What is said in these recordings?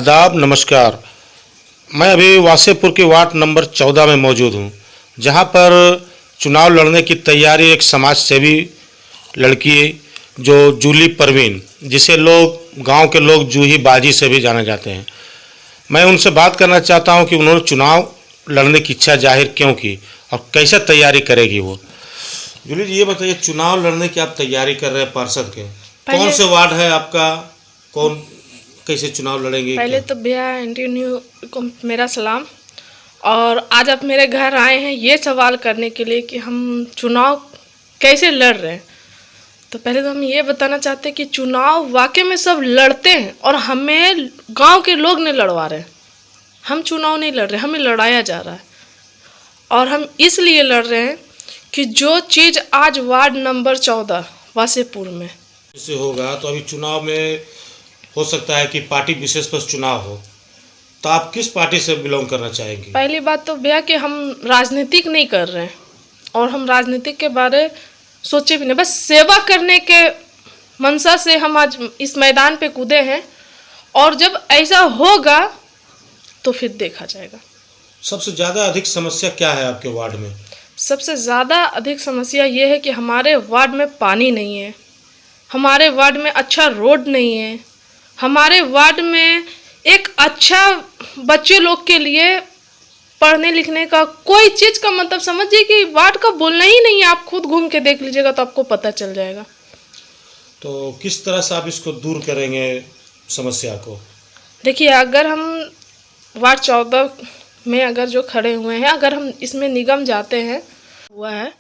आदाब नमस्कार। मैं अभी वासेपुर के वार्ड नंबर 14 में मौजूद हूँ, जहाँ पर चुनाव लड़ने की तैयारी एक समाज सेवी लड़की जो जूली परवीन, जिसे लोग गांव के लोग जूही बाजी से भी जाने जाते हैं। मैं उनसे बात करना चाहता हूँ कि उन्होंने चुनाव लड़ने की इच्छा जाहिर क्यों की और कैसे तैयारी करेगी वो। जूली जी, ये बताइए, चुनाव लड़ने की आप तैयारी कर रहे हैं पार्षद के, कौन से वार्ड है आपका, कौन कैसे चुनाव लड़ेंगे? पहले तो भैया एंटी को मेरा सलाम। और आज आप मेरे घर आए हैं ये सवाल करने के लिए कि हम चुनाव कैसे लड़ रहे हैं। तो पहले तो हम ये बताना चाहते हैं कि चुनाव वाकई में सब लड़ते हैं और हमें गांव के लोग नहीं लड़वा रहे हैं। हम चुनाव नहीं लड़ रहे, हमें लड़ाया जा रहा है। और हम इसलिए लड़ रहे हैं कि जो चीज़ आज वार्ड नंबर 14 वासेपुर में से होगा, तो अभी चुनाव में हो सकता है कि पार्टी विशेष पर चुनाव हो, तो आप किस पार्टी से बिलोंग करना चाहेंगे? पहली बात तो भैया कि हम राजनीतिक नहीं कर रहे हैं और हम राजनीतिक के बारे सोचे भी नहीं, बस सेवा करने के मंशा से हम आज इस मैदान पे कूदे हैं। और जब ऐसा होगा तो फिर देखा जाएगा। सबसे ज़्यादा अधिक समस्या क्या है आपके वार्ड में? सबसे ज़्यादा अधिक समस्या ये है कि हमारे वार्ड में पानी नहीं है, हमारे वार्ड में अच्छा रोड नहीं है, हमारे वार्ड में एक अच्छा बच्चे लोग के लिए पढ़ने लिखने का कोई चीज़ का मतलब समझिए कि वार्ड का बोलना ही नहीं है। आप खुद घूम के देख लीजिएगा तो आपको पता चल जाएगा। तो किस तरह से आप इसको दूर करेंगे समस्या को? देखिए, अगर हम वार्ड 14 में अगर जो खड़े हुए हैं, अगर हम इसमें निगम जाते हैं, हुआ है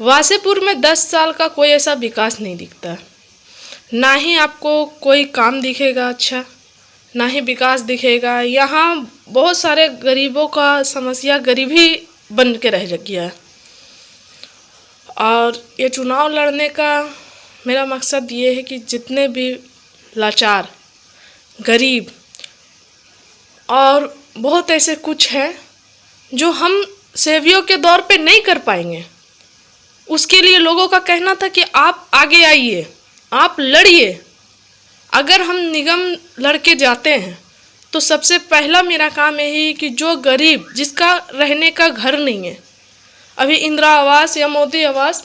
वासेपुर में 10 साल का कोई ऐसा विकास नहीं दिखता है। ना ही आपको कोई काम दिखेगा अच्छा, ना ही विकास दिखेगा। यहाँ बहुत सारे गरीबों का समस्या गरीबी बन के रह गया है। और ये चुनाव लड़ने का मेरा मकसद ये है कि जितने भी लाचार, गरीब और बहुत ऐसे कुछ हैं जो हम सेवियों के दौर पे नहीं कर पाएंगे, उसके लिए लोगों का कहना था कि आप आगे आइए, आप लड़िए। अगर हम निगम लड़के जाते हैं तो सबसे पहला मेरा काम यही कि जो गरीब जिसका रहने का घर नहीं है, अभी इंदिरा आवास या मोदी आवास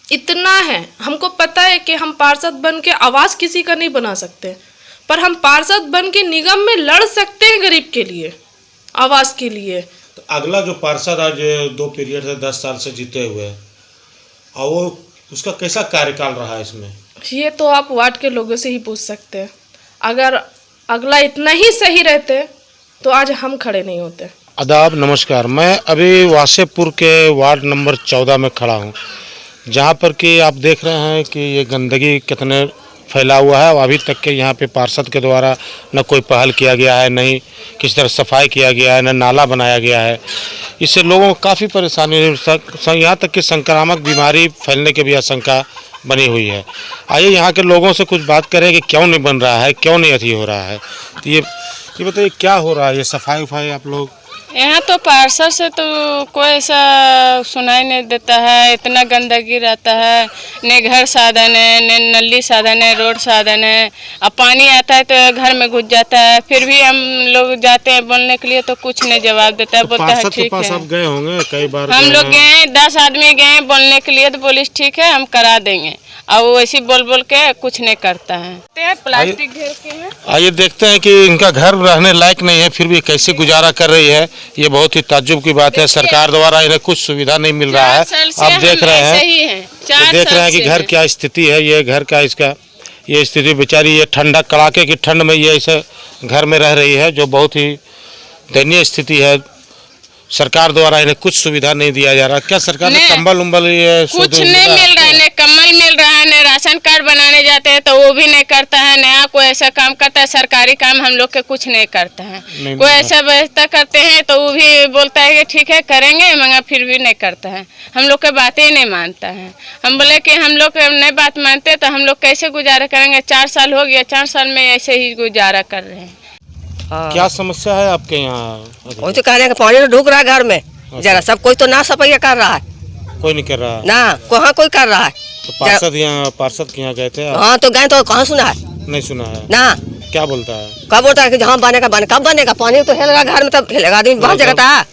इतना है, हमको पता है कि हम पार्षद बन के आवास किसी का नहीं बना सकते, पर हम पार्षद बन के निगम में लड़ सकते हैं गरीब के लिए, आवास के लिए। तो अगला जो पार्षद आज 2 पीरियड से 10 साल से जीते हुए हैं, और वो उसका कैसा कार्यकाल रहा है इसमें? ये तो आप वार्ड के लोगों से ही पूछ सकते हैं। अगर अगला इतना ही सही रहते तो आज हम खड़े नहीं होते। आदाब नमस्कार। मैं अभी वासेपुर के वार्ड नंबर 14 में खड़ा हूँ, जहाँ पर कि आप देख रहे हैं कि ये गंदगी कितने फैला हुआ है। अभी तक के यहाँ पे पार्षद के द्वारा न कोई पहल किया गया है, नहीं किसी तरह सफाई किया गया है, न नाला बनाया गया है। इससे लोगों को काफ़ी परेशानी, यहाँ तक कि संक्रामक बीमारी फैलने की भी आशंका बनी हुई है। आइए यहाँ के लोगों से कुछ बात करें कि क्यों नहीं बन रहा है, क्यों नहीं अथी हो रहा है। तो ये बताइए, क्या हो रहा है? ये सफाई उफाई आप लोग यहाँ तो पार्षद से तो कोई ऐसा सुनाई नहीं देता है। इतना गंदगी रहता है, न घर साधन है, न नली साधन है, रोड साधन है। अब पानी आता है तो घर में घुस जाता है। फिर भी हम लोग जाते हैं बोलने के लिए तो कुछ नहीं जवाब देता है। बोलता है ठीक है। आप गए होंगे कई बार? हम लोग गए, 10 आदमी गए बोलने के लिए तो बोलिस ठीक है हम करा देंगे, और वो ऐसे बोल बोल के कुछ नहीं करता है। प्लास्टिक घेर के हैं। आइए देखते हैं कि इनका घर रहने लायक नहीं है, फिर भी कैसे गुजारा कर रही है। ये बहुत ही ताज्जुब की बात है। सरकार द्वारा इन्हें कुछ सुविधा नहीं मिल रहा है। आप देख रहे हैं, देख रहे हैं कि घर क्या स्थिति है। ये घर का इसका ये स्थिति, बेचारी ये ठंडा कड़ाके की ठंड में ये ऐसे घर में रह रही है, जो बहुत ही दयनीय स्थिति है। सरकार द्वारा इन्हें कुछ सुविधा नहीं दिया जा रहा। क्या सरकार ने कंबल उम्बल ये कुछ नहीं मिल रहा है? न कम्बल मिल रहा है, न राशन कार्ड बनाने जाते हैं तो वो भी नहीं करता है, नया कोई ऐसा काम करता है। सरकारी काम हम लोग के कुछ नहीं करता है। कोई ऐसा व्यवस्था करते हैं तो वो भी बोलता है कि ठीक है करेंगे, मगर फिर भी नहीं करता है। हम लोग के बातें ही नहीं मानता है। हम बोले कि हम लोग नहीं बात मानते तो हम लोग कैसे गुजारा करेंगे? 4 साल हो गया, 4 साल में ऐसे ही गुजारा कर रहे हैं। क्या समस्या है आपके यहाँ? वही तो कह रहे हैं कि पानी तो ढुक रहा है घर में। जरा सब कोई तो ना सफाई कर रहा है, कोई नहीं कर रहा ना कहाँ कोई कर रहा है। तो पार्षद के यहाँ गए थे? हाँ तो गए तो कहाँ सुना है? नहीं सुना है ना क्या बोलता है? कब बोलता है कि जहाँ बनेगा बने, कब बनेगा? पानी तो हेलेगा घर में, तब हेलेगा आदमी बाहर जगह था।